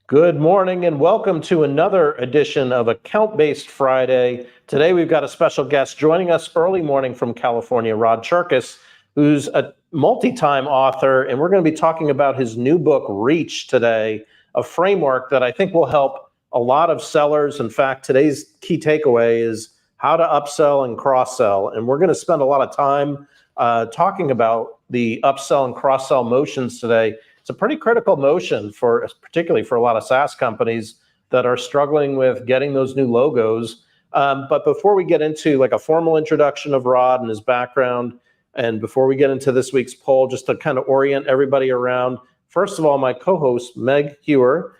Good morning and welcome to another edition of Account-Based Friday. Today we've got a special guest joining us early morning from California, Cherkas, who's a multi-time author, and we're going to be talking about his new book, Reach, today, a framework that I think will help a lot of sellers. In fact, today's key takeaway is how to upsell and cross-sell, and we're going to spend a lot of time talking about the upsell and cross-sell motions today. It's a pretty critical motion particularly for a lot of SaaS companies that are struggling with getting those new logos. But before we get into like a formal introduction of Rod and his background, and before we get into this week's poll, just to kind of orient everybody around, first of all, my co-host, Meg Hewer,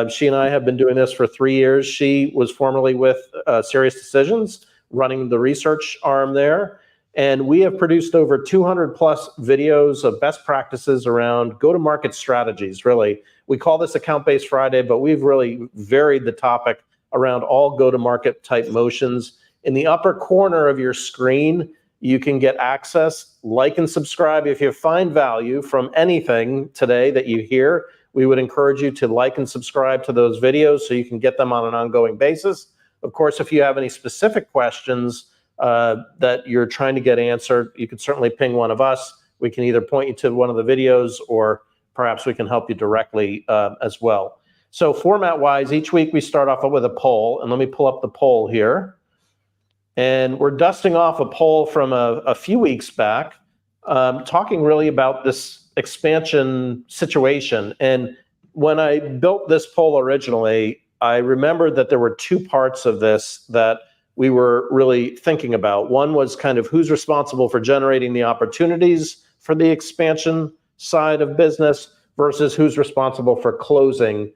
she and I have been doing this for 3 years. She was formerly with Serious Decisions, running the research arm there. And we have produced over 200 plus videos of best practices around go-to-market strategies, really. We call this Account-Based Friday, but we've really varied the topic around all go-to-market type motions. In the upper corner of your screen, you can get access, like and subscribe. If you find value from anything today that you hear, we would encourage you to like and subscribe to those videos so you can get them on an ongoing basis. Of course, if you have any specific questions that you're trying to get answered, you can certainly ping one of us. We can either point you to one of the videos or perhaps we can help you directly as well. So format-wise, each week we start off with a poll, and let me pull up the poll here. And we're dusting off a poll from a few weeks back, talking really about this expansion situation. And when I built this poll originally, I remembered that there were two parts of this that we were really thinking about. One was kind of who's responsible for generating the opportunities for the expansion side of business versus who's responsible for closing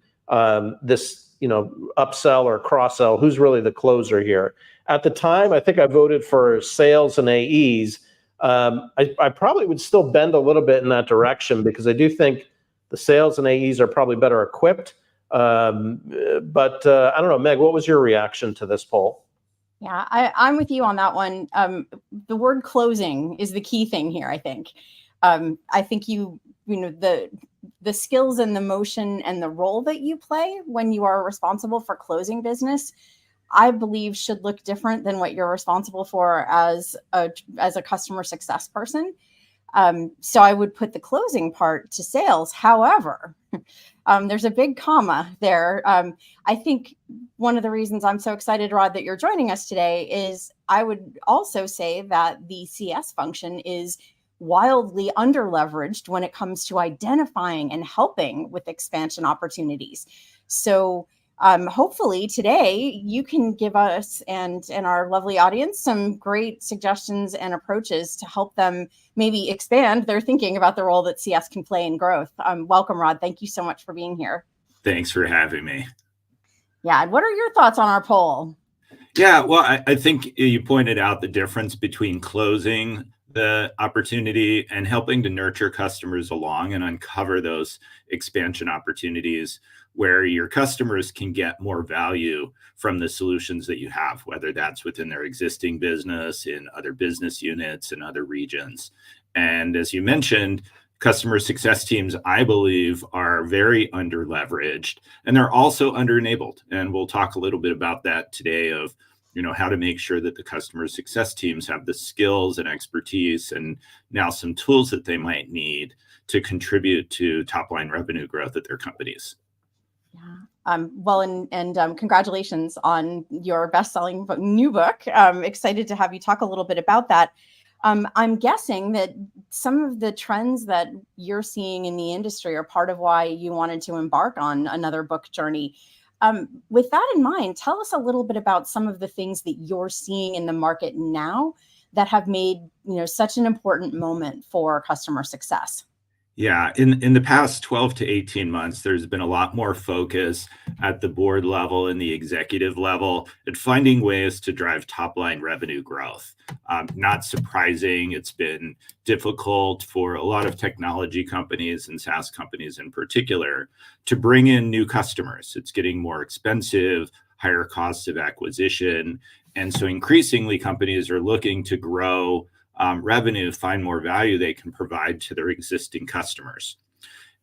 this, upsell or cross-sell. Who's really the closer here? At the time, I think I voted for sales and AEs. I probably would still bend a little bit in that direction because I do think the sales and AEs are probably better equipped. But I don't know, Meg, what was your reaction to this poll? Yeah, I'm with you on that one. The word closing is the key thing here, I think. I think the skills and the motion and the role that you play when you are responsible for closing business, I believe should look different than what you're responsible for as a customer success person. So I would put the closing part to sales. However, there's a big comma there. I think one of the reasons I'm so excited, Rod, that you're joining us today is I would also say that the CS function is wildly underleveraged when it comes to identifying and helping with expansion opportunities. So hopefully today you can give us and our lovely audience some great suggestions and approaches to help them maybe expand their thinking about the role that CS can play in growth. Welcome, Rod. Thank you so much for being here. Thanks for having me. Yeah. What are your thoughts on our poll? Yeah, well, I think you pointed out the difference between closing the opportunity and helping to nurture customers along and uncover those expansion opportunities where your customers can get more value from the solutions that you have, whether that's within their existing business, in other business units, and other regions. And as you mentioned, customer success teams, I believe, are very under-leveraged, and they're also under-enabled. And we'll talk a little bit about that today of, how to make sure that the customer success teams have the skills and expertise and now some tools that they might need to contribute to top-line revenue growth at their companies. Yeah. Well, and congratulations on your best-selling new book. Excited to have you talk a little bit about that. I'm guessing that some of the trends that you're seeing in the industry are part of why you wanted to embark on another book journey. With that in mind, tell us a little bit about some of the things that you're seeing in the market now that have made such an important moment for customer success. Yeah, in the past 12 to 18 months, there's been a lot more focus at the board level and the executive level at finding ways to drive top-line revenue growth. Not surprising, it's been difficult for a lot of technology companies and SaaS companies in particular to bring in new customers. It's getting more expensive, higher costs of acquisition. And so increasingly, companies are looking to grow revenue, find more value they can provide to their existing customers.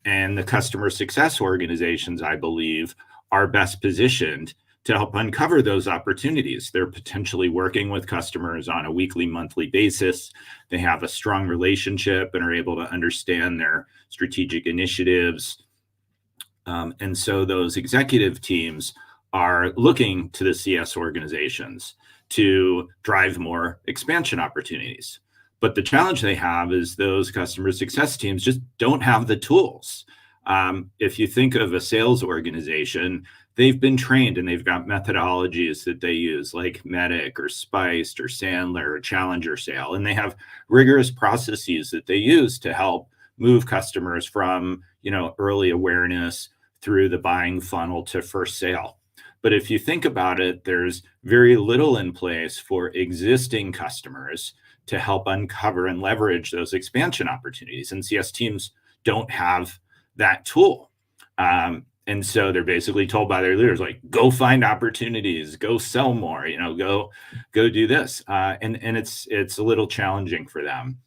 And the customer success organizations, I believe, are best positioned to help uncover those opportunities. They're potentially working with customers on a weekly, monthly basis. They have a strong relationship and are able to understand their strategic initiatives. And so those executive teams are looking to the CS organizations to drive more expansion opportunities. But the challenge they have is those customer success teams just don't have the tools. If you think of a sales organization, they've been trained and they've got methodologies that they use, like Medic or Spiced or Sandler or Challenger Sale. And they have rigorous processes that they use to help move customers from, early awareness through the buying funnel to first sale. But if you think about it, there's very little in place for existing customers to help uncover and leverage those expansion opportunities. And CS teams don't have that tool. And so they're basically told by their leaders, like, go find opportunities, go sell more, go do this. And it's a little challenging for them.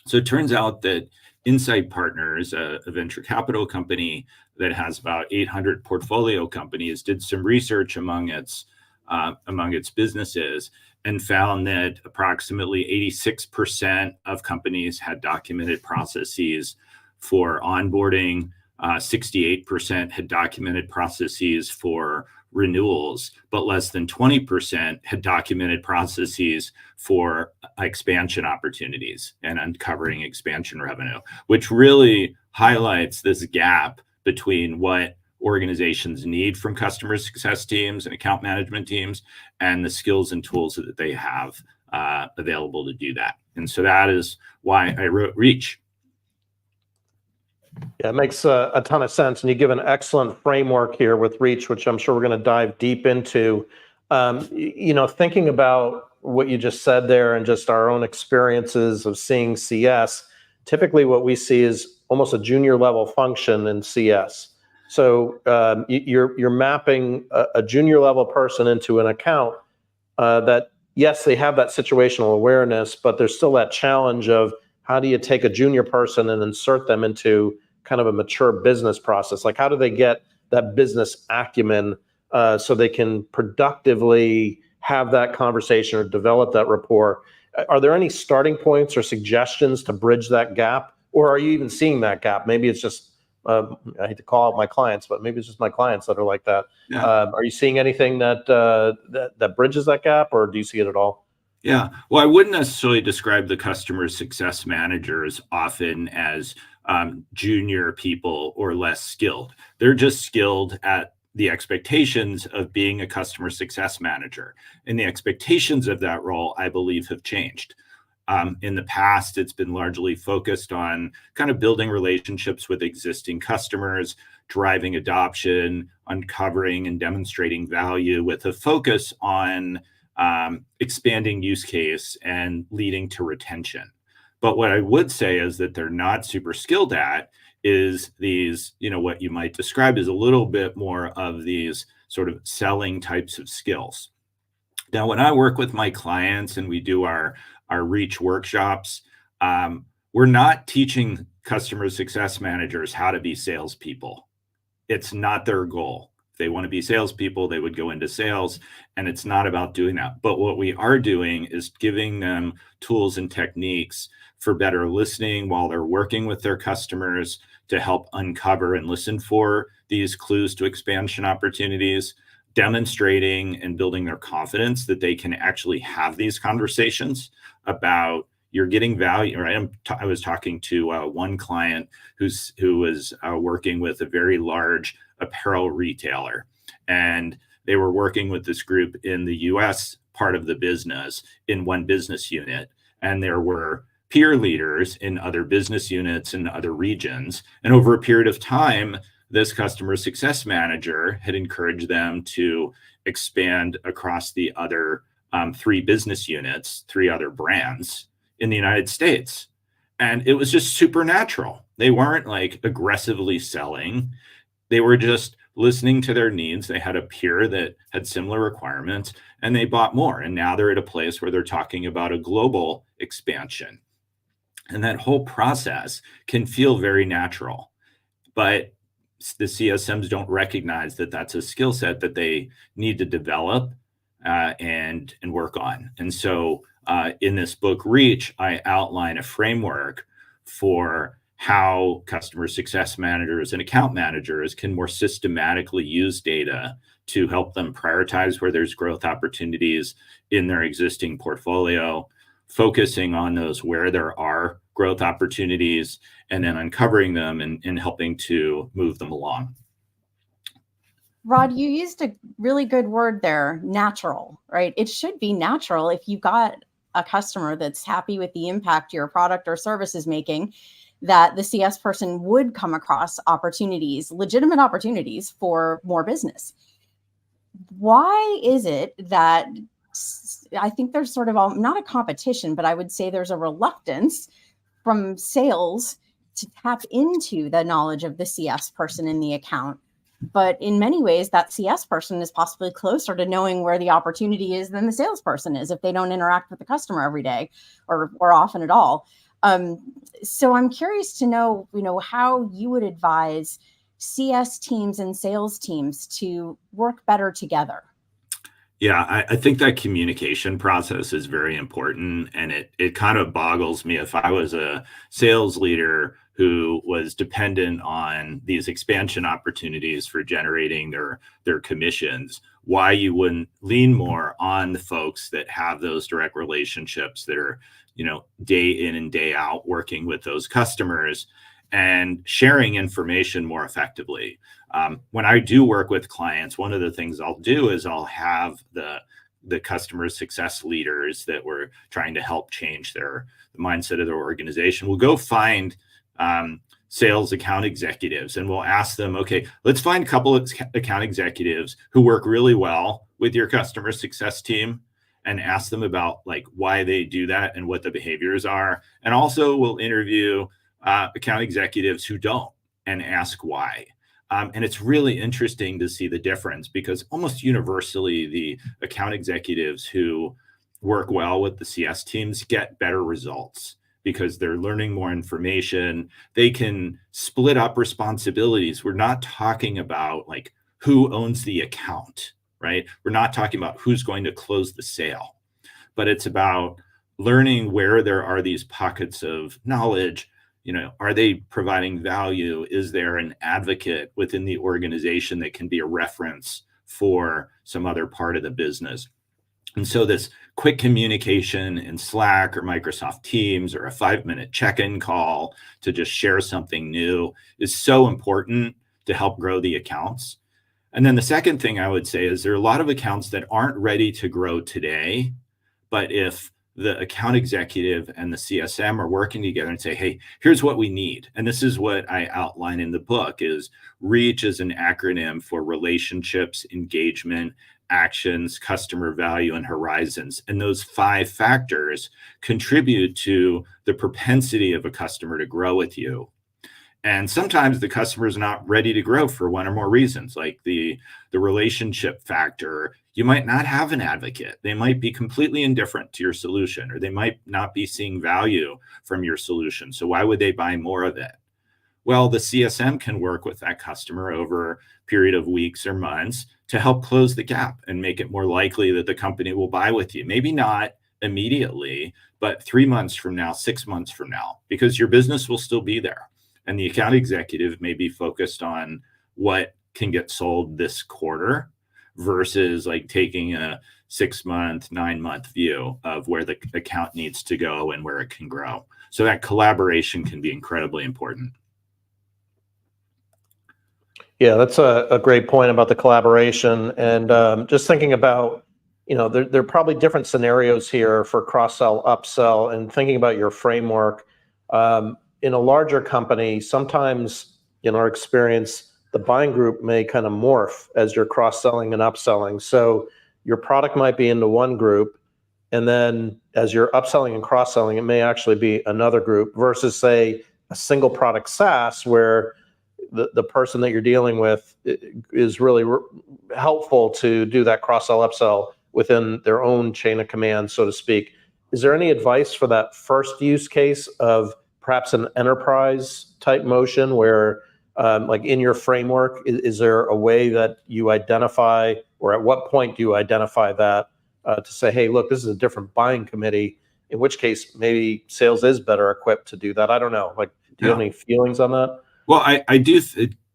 So it turns out that Insight Partners, a venture capital company that has about 800 portfolio companies, did some research among its businesses and found that approximately 86% of companies had documented processes for onboarding. 68% had documented processes for renewals, but less than 20% had documented processes for expansion opportunities and uncovering expansion revenue, which really highlights this gap between what organizations need from customer success teams and account management teams and the skills and tools that they have available to do that. And so that is why I wrote Reach. Yeah, it makes a ton of sense. And you give an excellent framework here with Reach, which I'm sure we're going to dive deep into. Thinking about what you just said there and just our own experiences of seeing CS, typically what we see is almost a junior level function in CS. So you're mapping a junior level person into an account that, yes, they have that situational awareness, but there's still that challenge of how do you take a junior person and insert them into kind of a mature business process? Like, how do they get that business acumen so they can productively have that conversation or develop that rapport? Are there any starting points or suggestions to bridge that gap? Or are you even seeing that gap? Maybe it's just, I hate to call out my clients, but maybe it's just my clients that are like that. Yeah. Are you seeing anything that bridges that gap, or do you see it at all? Yeah, well, I wouldn't necessarily describe the customer success managers often as junior people or less skilled. They're just skilled at the expectations of being a customer success manager. And the expectations of that role, I believe, have changed. In the past, it's been largely focused on kind of building relationships with existing customers, driving adoption, uncovering and demonstrating value with a focus on expanding use case and leading to retention. But what I would say is that they're not super skilled at is these, what you might describe as a little bit more of these sort of selling types of skills. Now, when I work with my clients and we do our Reach workshops, we're not teaching customer success managers how to be salespeople. It's not their goal. If they want to be salespeople, they would go into sales, and it's not about doing that. But what we are doing is giving them tools and techniques for better listening while they're working with their customers to help uncover and listen for these clues to expansion opportunities, demonstrating and building their confidence that they can actually have these conversations about you're getting value. Right? I was talking to one client who was working with a very large apparel retailer, and they were working with this group in the US part of the business in one business unit, and there were peer leaders in other business units in other regions. And over a period of time, this customer success manager had encouraged them to expand across the other 3 business units, 3 other brands in the United States. And it was just supernatural. They weren't like aggressively selling. They were just listening to their needs. They had a peer that had similar requirements, and they bought more. And now they're at a place where they're talking about a global expansion. And that whole process can feel very natural. but the CSMs don't recognize that that's a skill set that they need to develop and work on. And so in this book, Reach, I outline a framework for how customer success managers and account managers can more systematically use data to help them prioritize where there's growth opportunities in their existing portfolio, focusing on those where there are growth opportunities, and then uncovering them and helping to move them along. Rod, you used a really good word there, natural, right? It should be natural if you've got a customer that's happy with the impact your product or service is making, that the CS person would come across opportunities, legitimate opportunities for more business. Why is it that I think there's sort of not a competition, but I would say there's a reluctance from sales to tap into the knowledge of the CS person in the account? But in many ways, that CS person is possibly closer to knowing where the opportunity is than the salesperson is if they don't interact with the customer every day or often at all. So I'm curious to know, how you would advise CS teams and sales teams to work better together. Yeah, I think that communication process is very important. And it kind of boggles me if I was a sales leader who was dependent on these expansion opportunities for generating their commissions, why you wouldn't lean more on the folks that have those direct relationships that are, day in and day out working with those customers and sharing information more effectively. When I do work with clients, one of the things I'll do is I'll have the customer success leaders that we're trying to help change the mindset of their organization. We'll go find sales account executives and we'll ask them, okay, let's find a couple of account executives who work really well with your customer success team and ask them about why they do that and what the behaviors are. And also we'll interview account executives who don't and ask why. And it's really interesting to see the difference because almost universally, the account executives who work well with the CS teams get better results because they're learning more information. They can split up responsibilities. We're not talking about who owns the account, right? We're not talking about who's going to close the sale, but it's about learning where there are these pockets of knowledge. Are they providing value? Is there an advocate within the organization that can be a reference for some other part of the business? And so this quick communication in Slack or Microsoft Teams or a 5-minute check-in call to just share something new is so important to help grow the accounts. And then the second thing I would say is there are a lot of accounts that aren't ready to grow today, but if the account executive and the CSM are working together and say, hey, here's what we need. And this is what I outline in the book is REACH is an acronym for relationships, engagement, actions, customer value, and horizons. And those 5 factors contribute to the propensity of a customer to grow with you. And sometimes the customer is not ready to grow for one or more reasons, like the relationship factor. You might not have an advocate. They might be completely indifferent to your solution, or they might not be seeing value from your solution. So why would they buy more of it? Well, the CSM can work with that customer over a period of weeks or months to help close the gap and make it more likely that the company will buy with you. Maybe not immediately, but 3 months from now, 6 months from now, because your business will still be there. And the account executive may be focused on what can get sold this quarter versus taking a 6-month, 9-month view of where the account needs to go and where it can grow. So that collaboration can be incredibly important. Yeah, that's a great point about the collaboration. And just thinking about, there are probably different scenarios here for cross-sell, upsell, and thinking about your framework. In a larger company, sometimes in our experience, the buying group may kind of morph as you're cross-selling and upselling. So your product might be into one group, and then as you're upselling and cross-selling, it may actually be another group versus, say, a single product SaaS where the person that you're dealing with is really helpful to do that cross-sell, upsell within their own chain of command, so to speak. Is there any advice for that first use case of perhaps an enterprise type motion where like in your framework? Is there a way that you identify, or at what point do you identify that to say, hey, look, this is a different buying committee, in which case maybe sales is better equipped to do that? I don't know. Like, do you have any feelings on that? Well, I do.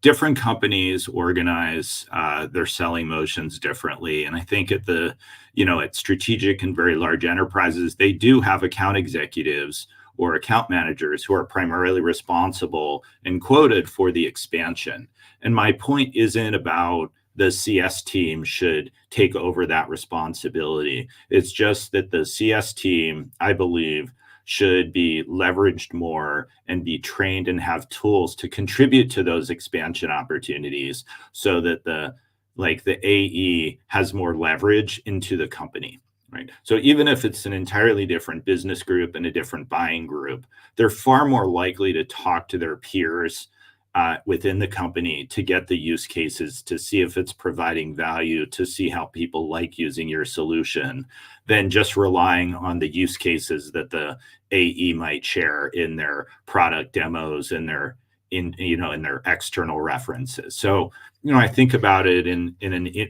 Different companies organize their selling motions differently, and I think at at strategic and very large enterprises, they do have account executives or account managers who are primarily responsible and quoted for the expansion. And my point isn't about the CS team should take over that responsibility. It's just that the CS team, I believe, should be leveraged more and be trained and have tools to contribute to those expansion opportunities, so that the AE has more leverage into the company. Right. So even if it's an entirely different business group and a different buying group, they're far more likely to talk to their peers within the company to get the use cases, to see if it's providing value, to see how people like using your solution, than just relying on the use cases that the AE might share in their product demos and in their external references. So, I think about it in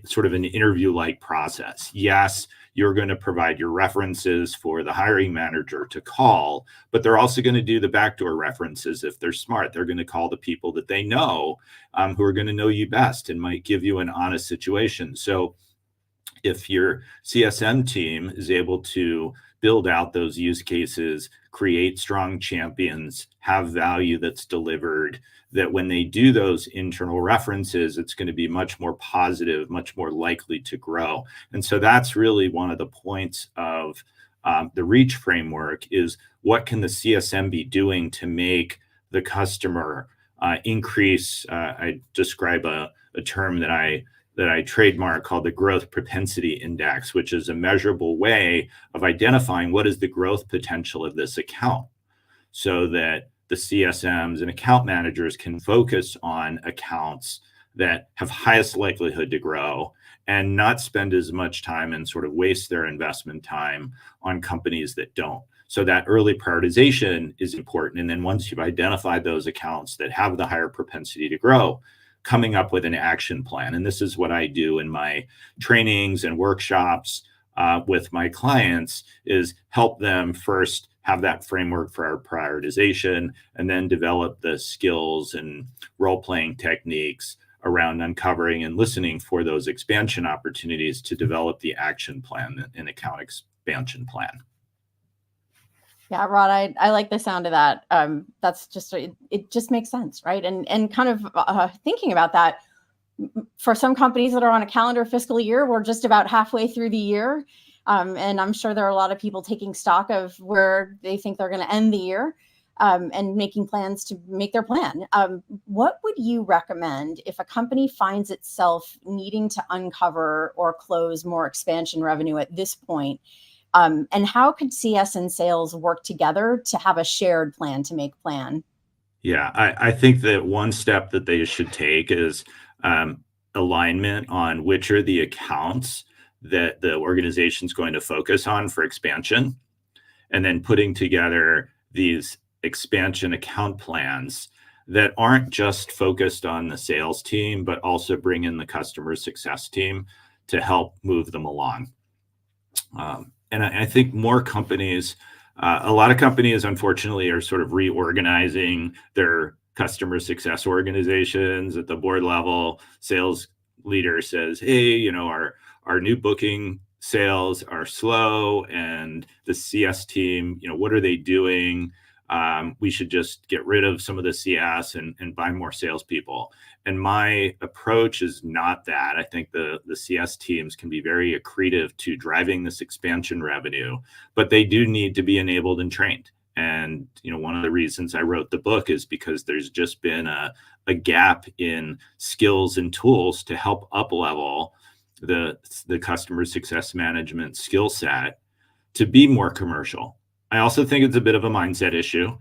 sort of an interview-like process. Yes, you're going to provide your references for the hiring manager to call, but they're also going to do the backdoor references if they're smart. They're going to call the people that they know, who are going to know you best and might give you an honest situation. So if your CSM team is able to build out those use cases, create strong champions, have value that's delivered, that when they do those internal references, it's going to be much more positive, much more likely to grow. And so that's really one of the points of the REACH framework, is what can the CSM be doing to make the customer increase. I describe a term that I trademark called the growth propensity index, which is a measurable way of identifying what is the growth potential of this account, so that the CSMs and account managers can focus on accounts that have highest likelihood to grow and not spend as much time and sort of waste their investment time on companies that don't. So that early prioritization is important. And then once you've identified those accounts that have the higher propensity to grow, coming up with an action plan. And this is what I do in my trainings and workshops with my clients, is help them first have that framework for our prioritization, and then develop the skills and role-playing techniques around uncovering and listening for those expansion opportunities to develop the action plan and account expansion plan. Yeah, Rod, I like the sound of that. That's just, it just makes sense, right? And kind of thinking about that, for some companies that are on a calendar fiscal year, we're just about halfway through the year. And I'm sure there are a lot of people taking stock of where they think they're going to end the year, and making plans to make their plan. What would you recommend if a company finds itself needing to uncover or close more expansion revenue at this point? And how could CS and sales work together to have a shared plan to make plan? Yeah, I think that one step that they should take is alignment on which are the accounts that the organization's going to focus on for expansion, and then putting together these expansion account plans that aren't just focused on the sales team, but also bring in the customer success team to help move them along. And I think more companies, a lot of companies, unfortunately, are sort of reorganizing their customer success organizations at the board level. Sales leader says, hey, our new booking sales are slow, and the CS team, what are they doing? We should just get rid of some of the CS and buy more salespeople. And my approach is not that. I think the CS teams can be very accretive to driving this expansion revenue, but they do need to be enabled and trained. And one of the reasons I wrote the book is because there's just been a gap in skills and tools to help up-level the customer success management skill set to be more commercial. I also think it's a bit of a mindset issue,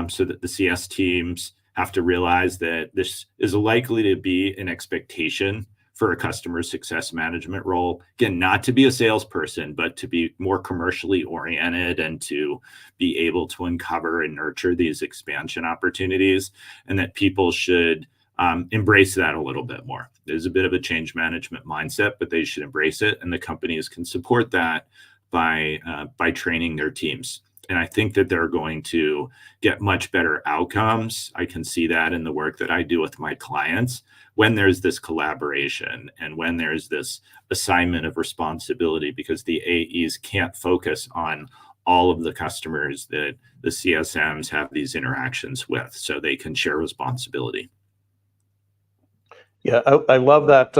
so that the CS teams have to realize that this is likely to be an expectation for a customer success management role. Again, not to be a salesperson, but to be more commercially oriented and to be able to uncover and nurture these expansion opportunities, and that people should embrace that a little bit more. There's a bit of a change management mindset, but they should embrace it, and the companies can support that by training their teams. And I think that they're going to get much better outcomes. I can see that in the work that I do with my clients when there's this collaboration and when there's this assignment of responsibility, because the AEs can't focus on all of the customers that the CSMs have these interactions with, so they can share responsibility. Yeah, I love that.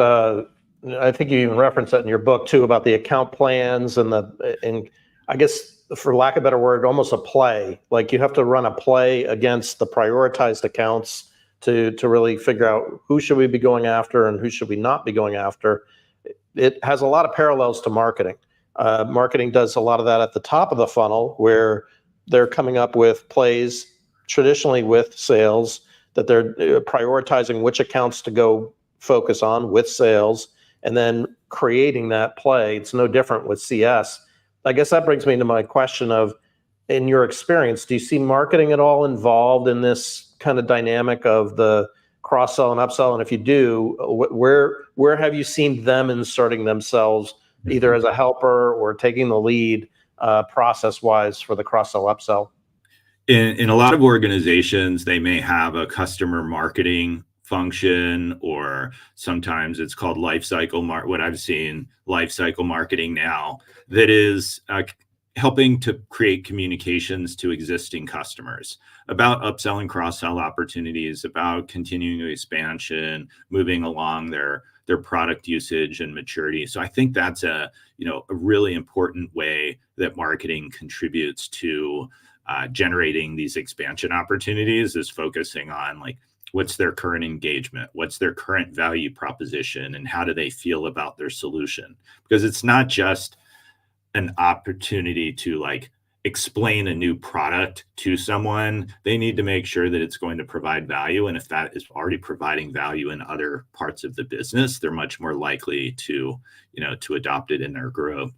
I think you even referenced that in your book too, about the account plans and I guess, for lack of a better word, almost a play. Like, you have to run a play against the prioritized accounts to really figure out who should we be going after and who should we not be going after. It has a lot of parallels to marketing. Marketing does a lot of that at the top of the funnel, where they're coming up with plays traditionally with sales, that they're prioritizing which accounts to go focus on with sales, and then creating that play. It's no different with CS. I guess that brings me to my question of, in your experience, do you see marketing at all involved in this kind of dynamic of the cross-sell and upsell? And if you do, where have you seen them inserting themselves, either as a helper or taking the lead process-wise for the cross-sell upsell? In a lot of organizations, they may have a customer marketing function, or sometimes it's called what I've seen, lifecycle marketing now, that is helping to create communications to existing customers about upsell and cross-sell opportunities, about continuing expansion, moving along their product usage and maturity. So I think that's a really important way that marketing contributes to generating these expansion opportunities, is focusing on, like, what's their current engagement, what's their current value proposition, and how do they feel about their solution? Because it's not just an opportunity to, like, explain a new product to someone. They need to make sure that it's going to provide value. And if that is already providing value in other parts of the business, they're much more likely to adopt it in their growth.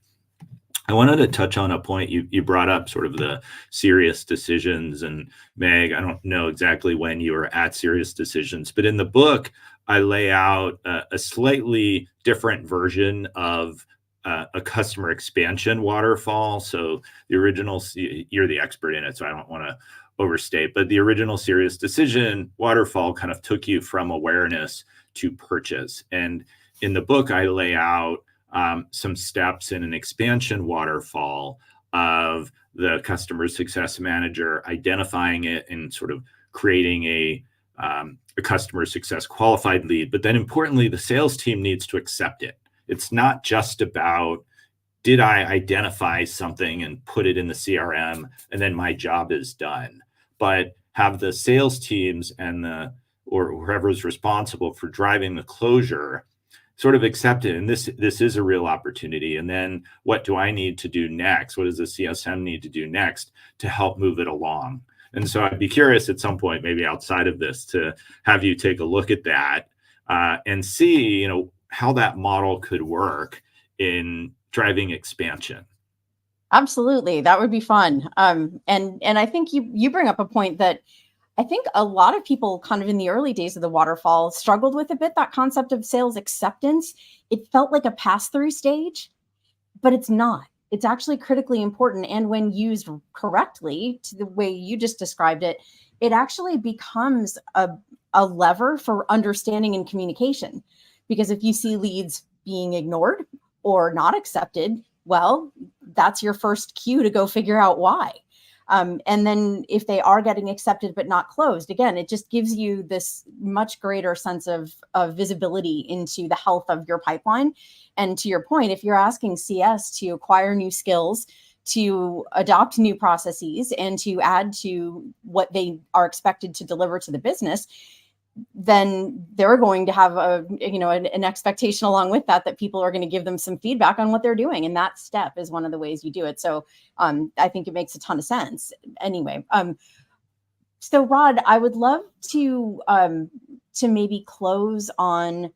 I wanted to touch on a point you brought up, sort of the Serious Decisions. And Meg, I don't know exactly when you were at Serious Decisions, but in the book, I lay out a slightly different version of a customer expansion waterfall. So the original, you're the expert in it, so I don't want to overstate, but the original Serious Decision waterfall kind of took you from awareness to purchase. And in the book, I lay out some steps in an expansion waterfall of the customer success manager identifying it and sort of creating a customer success qualified lead. But then importantly, the sales team needs to accept it. It's not just about, did I identify something and put it in the CRM and then my job is done, but have the sales teams and or whoever's responsible for driving the closure sort of accept it. And this is a real opportunity. And then what do I need to do next? What does the CSM need to do next to help move it along? And so I'd be curious at some point, maybe outside of this, to have you take a look at that and see, how that model could work in driving expansion. Absolutely. That would be fun. And I think you bring up a point that I think a lot of people kind of in the early days of the waterfall struggled with a bit, that concept of sales acceptance. It felt like a pass-through stage, but it's not. It's actually critically important. And when used correctly, to the way you just described it, it actually becomes a lever for understanding and communication. Because if you see leads being ignored or not accepted, well, that's your first cue to go figure out why. And then if they are getting accepted but not closed, again, it just gives you this much greater sense of visibility into the health of your pipeline. And to your point, if you're asking CS to acquire new skills, to adopt new processes, and to add to what they are expected to deliver to the business, then they're going to have an expectation along with that people are going to give them some feedback on what they're doing. And that step is one of the ways you do it. So I think it makes a ton of sense anyway. So Rod, I would love to maybe close on,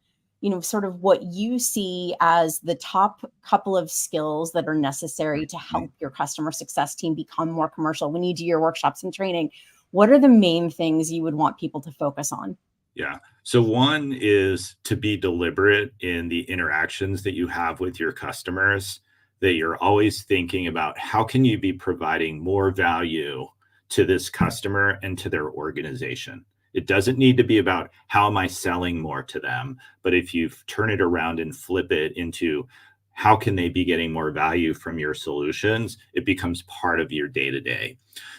sort of what you see as the top couple of skills that are necessary to help your customer success team become more commercial. When you do your workshops and training, what are the main things you would want people to focus on? Yeah. So one is to be deliberate in the interactions that you have with your customers, that you're always thinking about how can you be providing more value to this customer and to their organization. It doesn't need to be about how am I selling more to them, but if you turn it around and flip it into how can they be getting more value from your solutions, it becomes part of your day-to-day.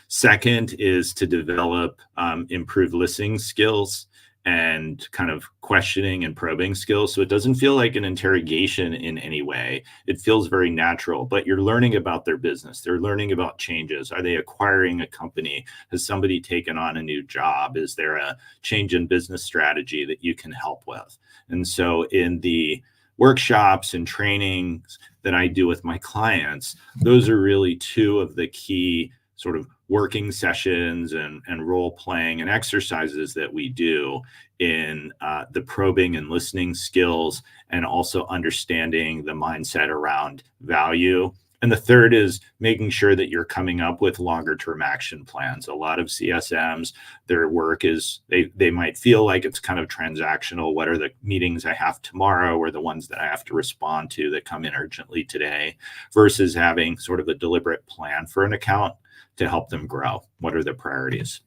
Second is to develop improved listening skills and kind of questioning and probing skills. So it doesn't feel like an interrogation in any way. It feels very natural, but you're learning about their business. They're learning about changes. Are they acquiring a company? Has somebody taken on a new job? Is there a change in business strategy that you can help with? And so in the workshops and trainings that I do with my clients, those are really two of the key sort of working sessions and role playing and exercises that we do in the probing and listening skills, and also understanding the mindset around value. And the third is making sure that you're coming up with longer term action plans. A lot of CSMs, their work is they might feel like it's kind of transactional. What are the meetings I have tomorrow, or the ones that I have to respond to that come in urgently today, versus having sort of a deliberate plan for an account to help them grow. What are the priorities?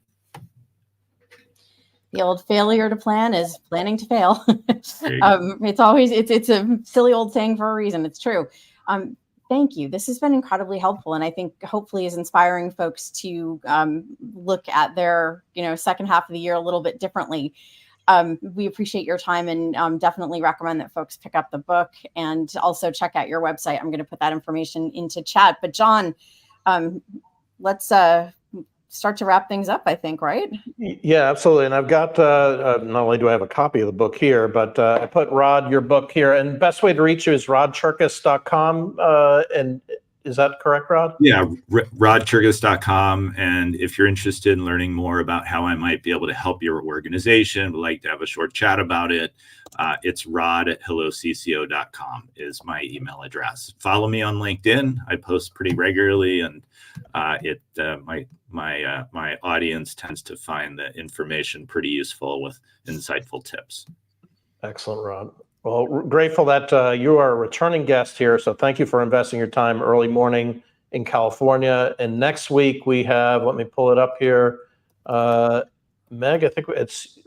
The old failure to plan is planning to fail. It's always, it's a silly old saying for a reason. It's true. Thank you. This has been incredibly helpful, and I think hopefully is inspiring folks to look at their second half of the year a little bit differently. We appreciate your time, and definitely recommend that folks pick up the book and also check out your website. I'm going to put that information into chat. But John, let's start to wrap things up, I think, right? Yeah, absolutely. And I've got, not only do I have a copy of the book here, but I put Rod, your book here, and best way to reach you is rodcherkas.com. And is that correct, Rod? Yeah, rodcherkas.com. And if you're interested in learning more about how I might be able to help your organization, would like to have a short chat about it, it's rod@hellocco.com is my email address. Follow me on LinkedIn. I post pretty regularly, and my audience tends to find the information pretty useful with insightful tips. Excellent, Rod. Well, grateful that you are a returning guest here. So thank you for investing your time early morning in California. And next week we have, let me pull it up here. Meg, I think it's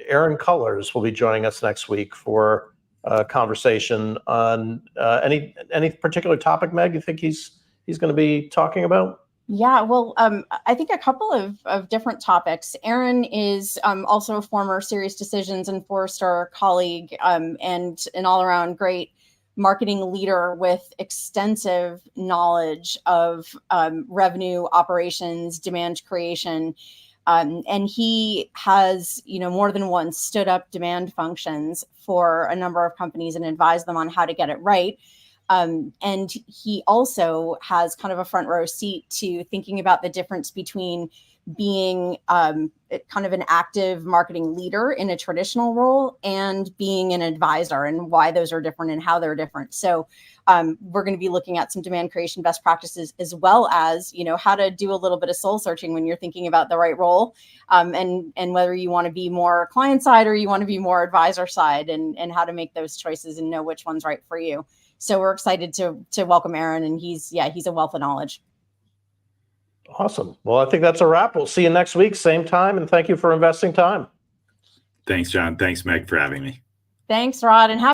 Aaron Cullers will be joining us next week for a conversation on any particular topic, Meg, you think he's going to be talking about? Yeah, well, I think a couple of different topics. Aaron is also a former Serious Decisions and Forrester colleague, and an all-around great marketing leader with extensive knowledge of revenue operations, demand creation. And he has, more than once stood up demand functions for a number of companies and advised them on how to get it right. And he also has kind of a front row seat to thinking about the difference between being kind of an active marketing leader in a traditional role and being an advisor, and why those are different and how they're different. So we're going to be looking at some demand creation best practices, as well as, how to do a little bit of soul searching when you're thinking about the right role, and whether you want to be more client side or you want to be more advisor side, and how to make those choices and know which one's right for you. So we're excited to welcome Aaron, and he's a wealth of knowledge. Awesome. Well, I think that's a wrap. We'll see you next week, same time, and thank you for investing time. Thanks, John. Thanks, Meg, for having me. Thanks, Rod, and have